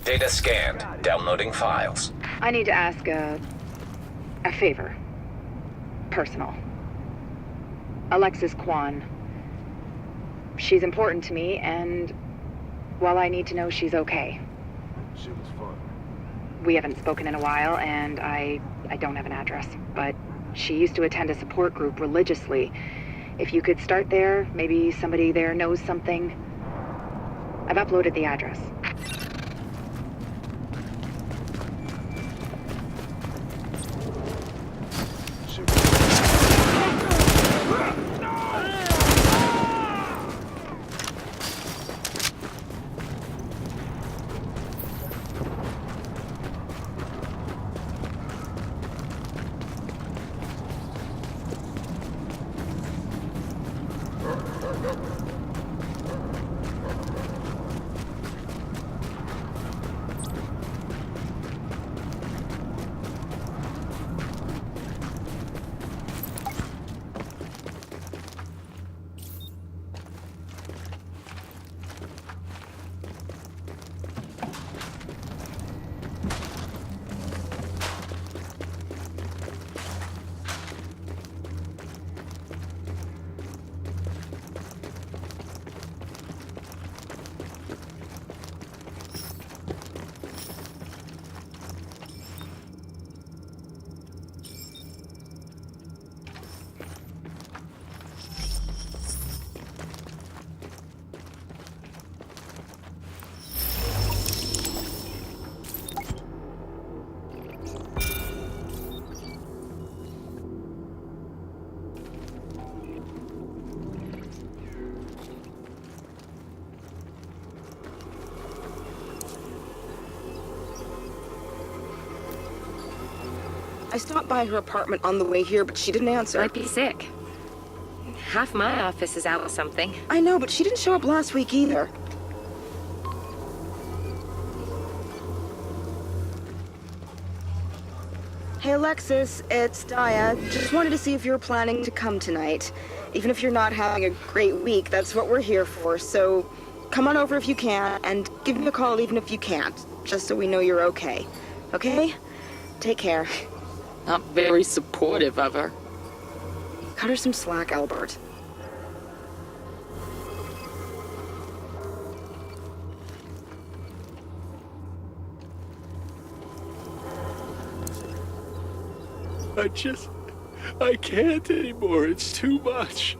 Data scanned. Downloading files. I need to ask a favor. Personal. Alexis Kwan. She's important to me, and, well, I need to know she's okay. Shit was fun. We haven't spoken in a while, and I don't have an address, but she used to attend a support group religiously. If you could start there, maybe somebody there knows something. I've uploaded the address. I stopped by her apartment on the way here, but she didn't answer. Might be sick. Half my office is out with something. I know, but she didn't show up last week either. Hey Alexis, it's Daya. Just wanted to see if you were planning to come tonight. Even if you're not having a great week, that's what we're here for, so come on over if you can, and give me a call even if you can't, just so we know you're okay. Okay? Take care. Not very supportive of her. Cut her some slack, Albert. I can't anymore. It's too much.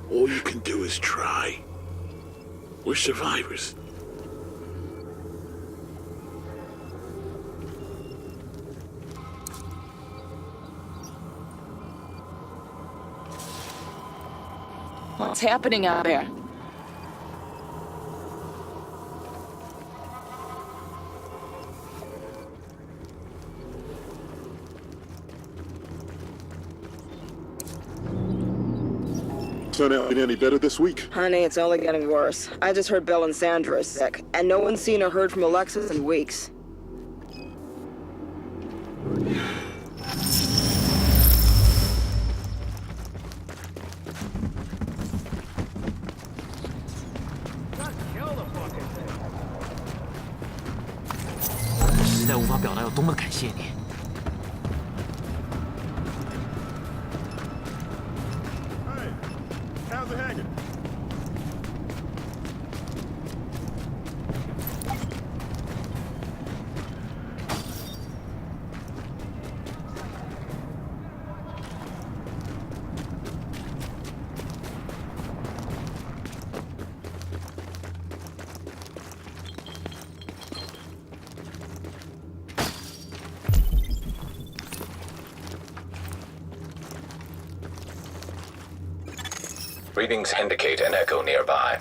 All you can do is try. We're survivors. What's happening out there? Turn out any better this week? Honey, it's only getting worse. I just heard Bill and Sandra are sick, and no one's seen or heard from Alexis in weeks. How's it hanging? Readings indicate an echo nearby.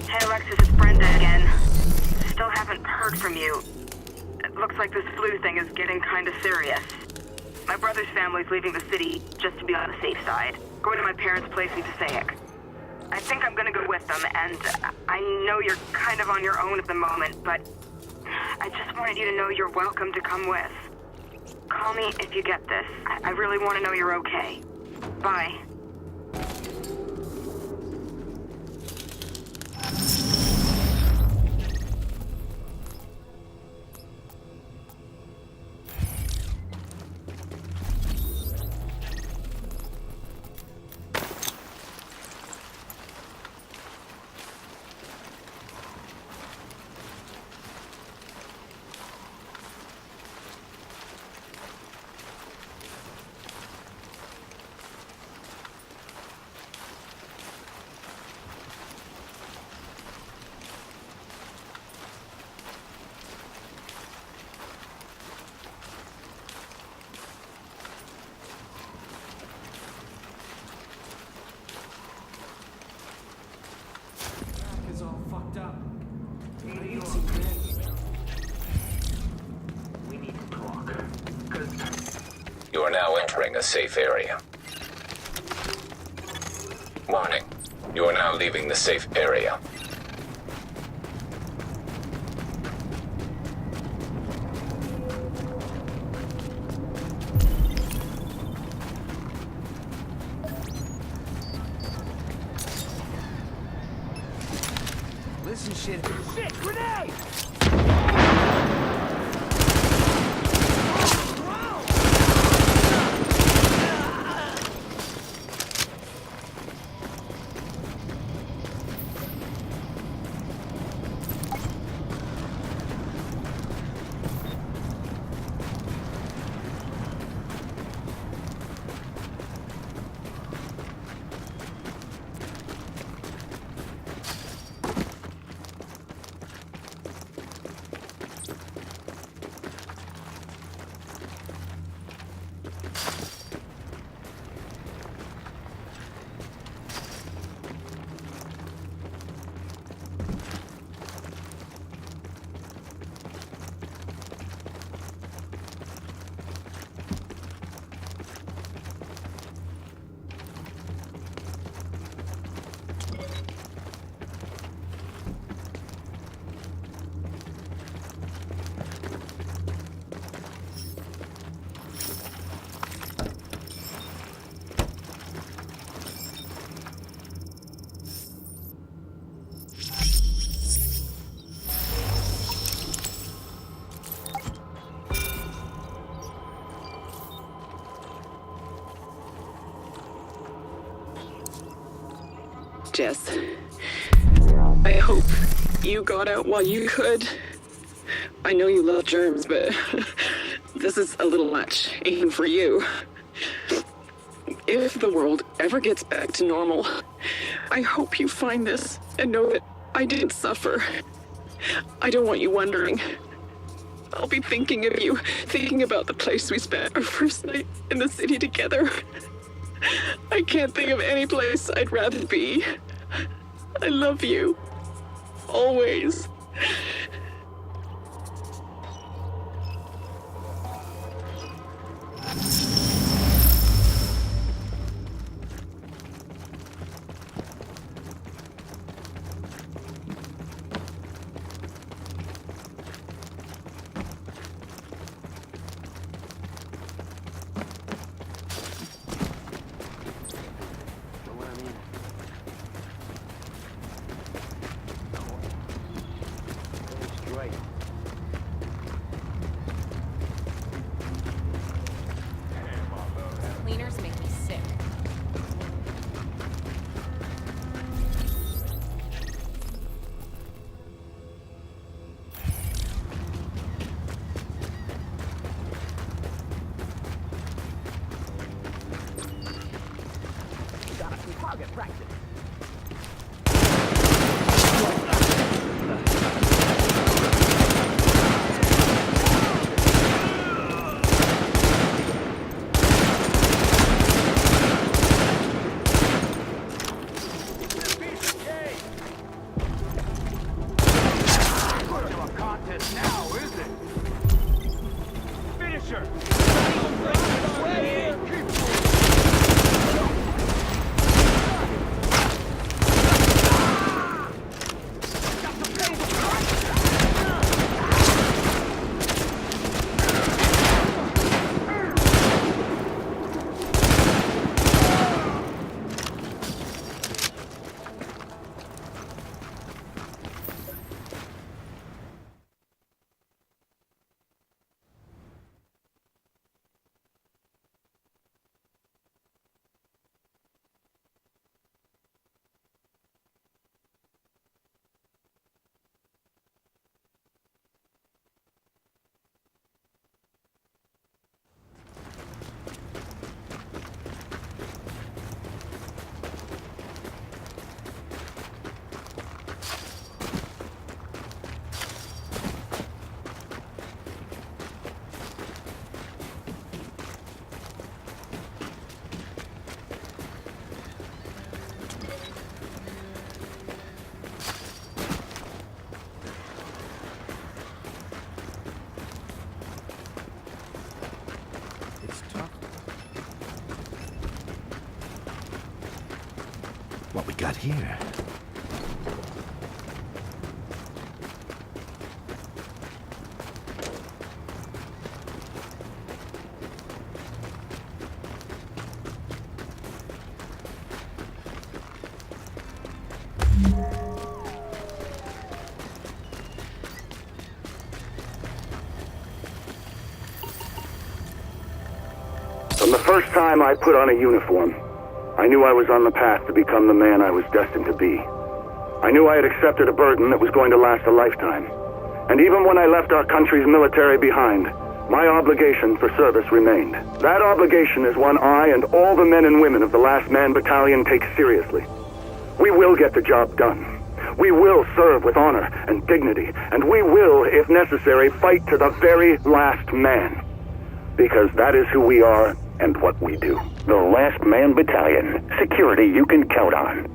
Hey Alexis, it's Brenda again. Still haven't heard from you. It looks like this flu thing is getting kind of serious. My brother's family's leaving the city just to be on the safe side. Going to my parents' place in Passaic. I think I'm gonna go with them, and I know you're kind of on your own at the moment, but I just wanted you to know you're welcome to come with. Call me if you get this. I really want to know you're okay. Bye. You are now entering a safe area. Warning. You are now leaving the safe area. Listen, shit. Shit, grenade! Jess, I hope you got out while you could. I know you love germs, but this is a little much, even for you. If the world ever gets back to normal, I hope you find this and know that I didn't suffer. I don't want you wondering. I'll be thinking of you, thinking about the place we spent our first night in the city together. I can't think of any place I'd rather be. I love you. Always. Cleaners make me sick. Got some target practice. what we got here. From the first time I put on a uniform, I knew I was on the path to become the man I was destined to be. I knew I had accepted a burden that was going to last a lifetime. And even when I left our country's military behind, my obligation for service remained. That obligation is one I and all the men and women of the Last Man Battalion take seriously. We will get the job done. We will serve with honor and dignity, and we will, if necessary, fight to the very last man. Because that is who we are and what we do. The Last Man Battalion. Security you can count on.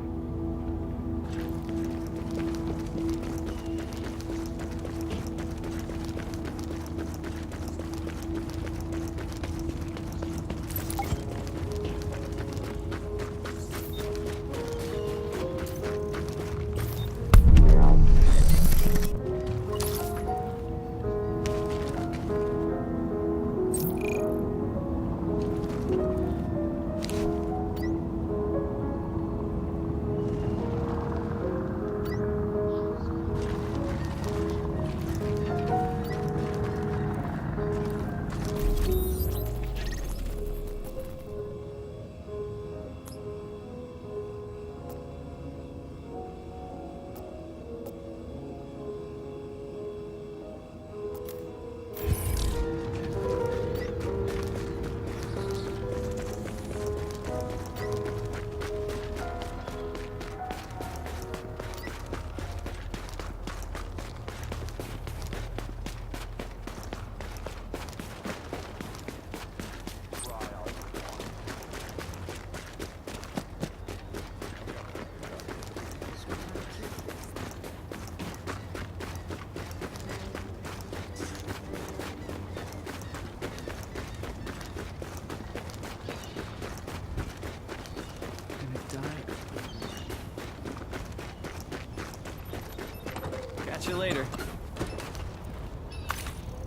Catch you later.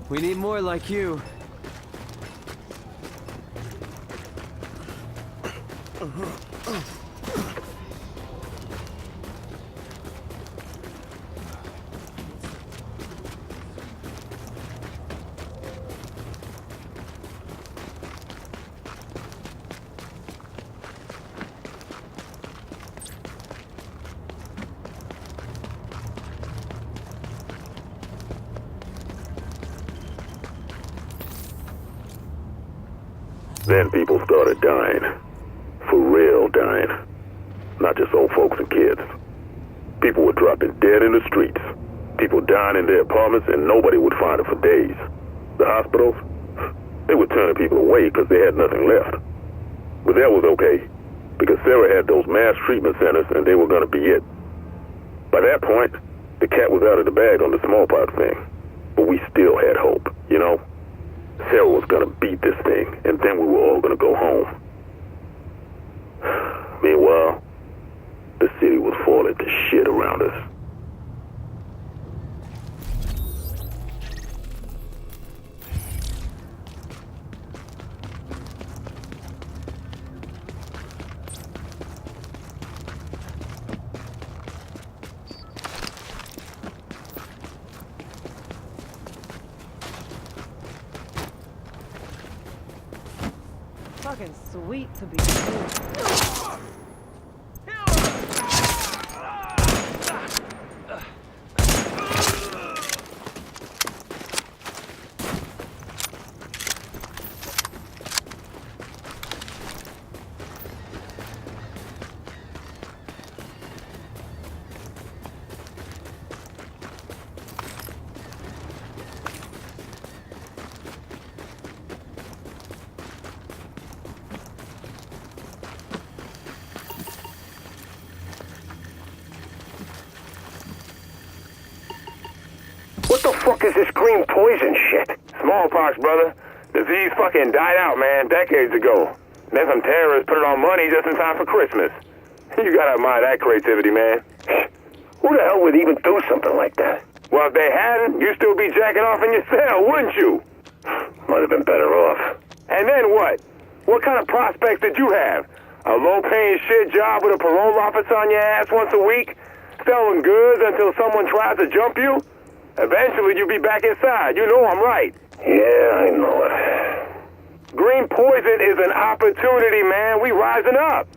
We need more like you. Then people started dying. For real dying. Not just old folks and kids. People were dropping dead in the streets. People dying in their apartments and nobody would find them for days. The hospitals, they were turning people away because they had nothing left. But that was okay, because Sarah had those mass treatment centers and they were going to be it. By that point, the cat was out of the bag on the smallpox thing. But we still had hope, you know? Sarah was gonna beat this thing, and then we were all gonna go home. Meanwhile, the city was falling to shit around us. Fucking sweet to be true. What the fuck is this green poison shit? Smallpox, brother. Disease fucking died out, man, decades ago. Then some terrorists put it on money just in time for Christmas. You gotta admire that creativity, man. Who the hell would even do something like that? Well, if they hadn't, you'd still be jacking off in your cell, wouldn't you? Might have been better off. And then what? What kind of prospects did you have? A low-paying shit job with a parole officer on your ass once a week? Selling goods until someone tries to jump you? Eventually you'll be back inside. You know I'm right. Yeah, I know it. Green poison is an opportunity, man. We rising up.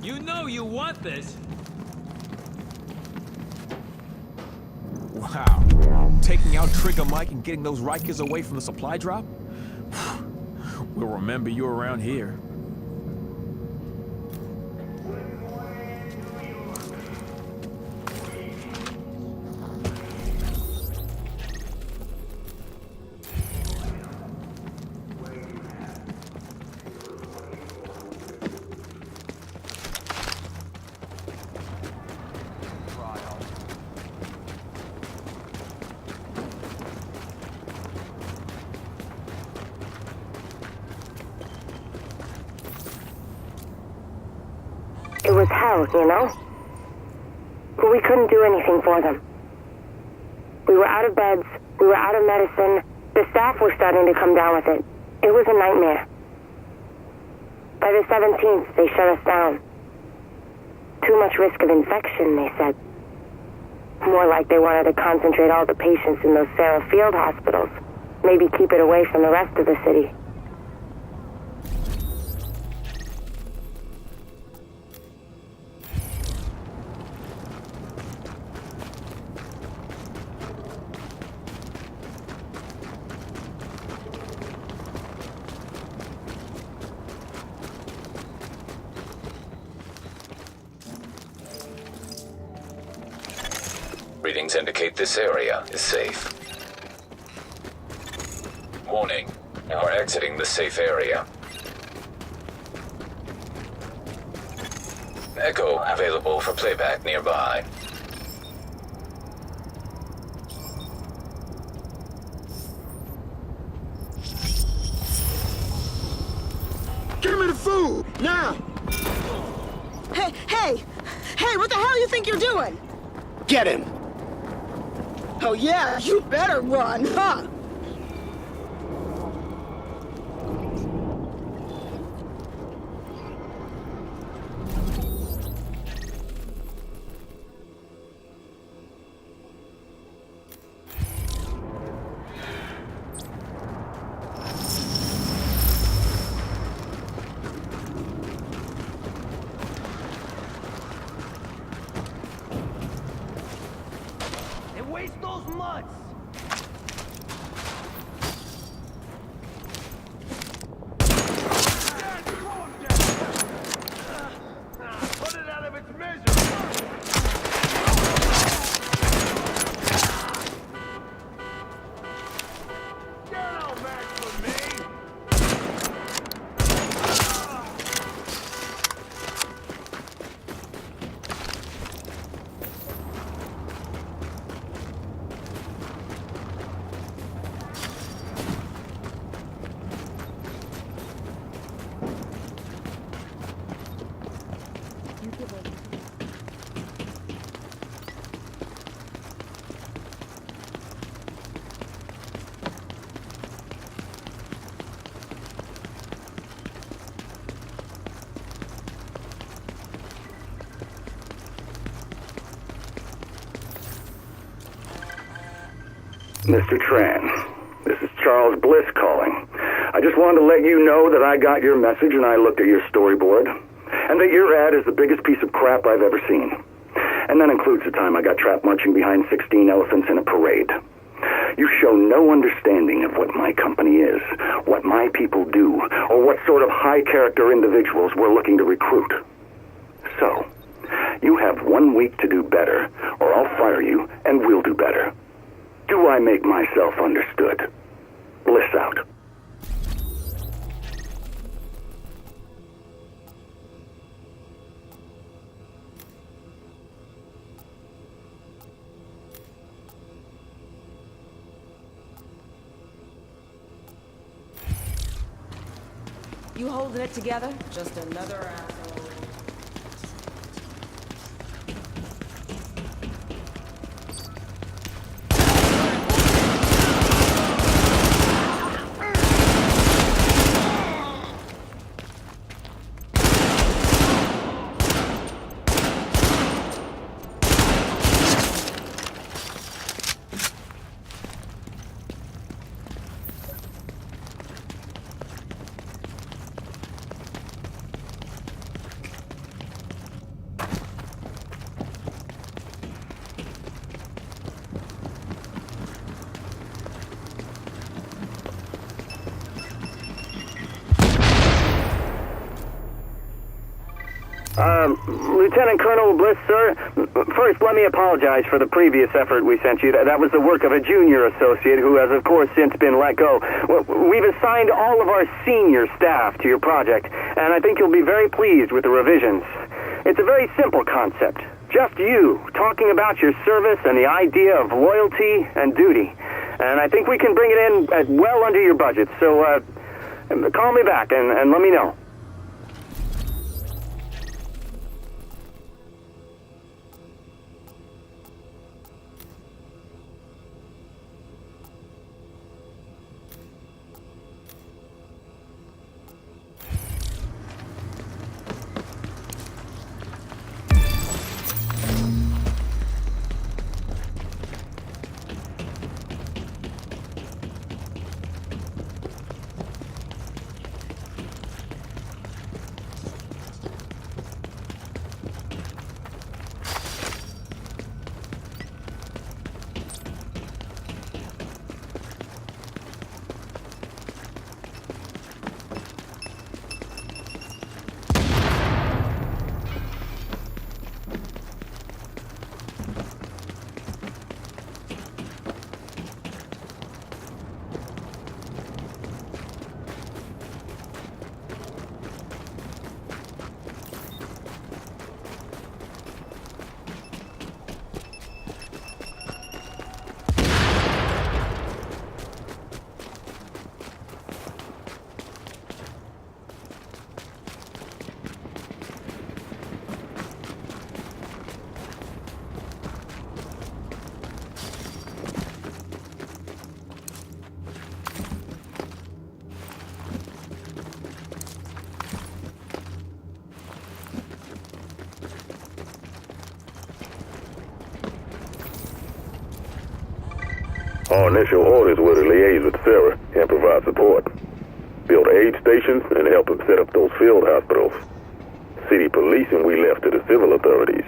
You know you want this. Wow. Taking out Trigger Mike and getting those Rikers away from the supply drop? We'll remember you around here. It was hell, you know? But we couldn't do anything for them. We were out of beds, we were out of medicine, the staff were starting to come down with it. It was a nightmare. By the 17th, they shut us down. Too much risk of infection, they said. More like they wanted to concentrate all the patients in those Sarah Field hospitals. Maybe keep it away from the rest of the city. Readings indicate this area is safe. Warning, you are exiting the safe area. Echo available for playback nearby. Give me the food, now! Hey, what the hell you think you're doing? Get him! Oh yeah, you better run, huh? Waste those mutts! Put it out of its misery! Get no match for me! Mr. Tran, this is Charles Bliss calling. I just wanted to let you know that I got your message and I looked at your storyboard, and that your ad is the biggest piece of crap I've ever seen. And that includes the time I got trapped marching behind 16 elephants in a parade. You show no understanding of what my company is, what my people do, or what sort of high-character individuals we're looking to recruit. So, you have 1 week to do better, or I'll fire you, and we'll do better. Do I make myself understood? Bliss out. You holding it together? Just another asshole. Lieutenant Colonel Bliss, sir. First, let me apologize for the previous effort we sent you. That was the work of a junior associate who has, of course, since been let go. We've assigned all of our senior staff to your project, and I think you'll be very pleased with the revisions. It's a very simple concept. Just you, talking about your service and the idea of loyalty and duty. And I think we can bring it in at well under your budget, so call me back and let me know. Our initial orders were to liaise with Sarah and provide support. Build aid stations and help them set up those field hospitals. City policing we left to the civil authorities,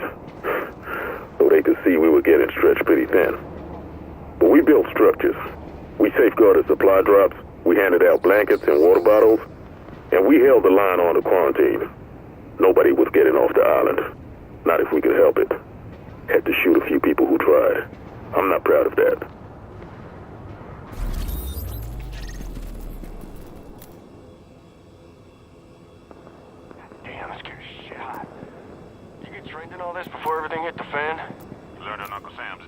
so they could see we were getting stretched pretty thin. But we built structures. We safeguarded supply drops, we handed out blankets and water bottles, and we held the line on the quarantine. Nobody was getting off the island. Not if we could help it. Had to shoot a few people who tried. I'm not proud of that. Damn, that scared shit hot. You get trained in all this before everything hit the fan? Learned on Uncle Sam's.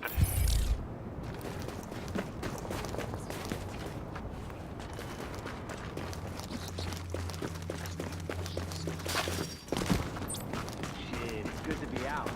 Shit, it's good to be out.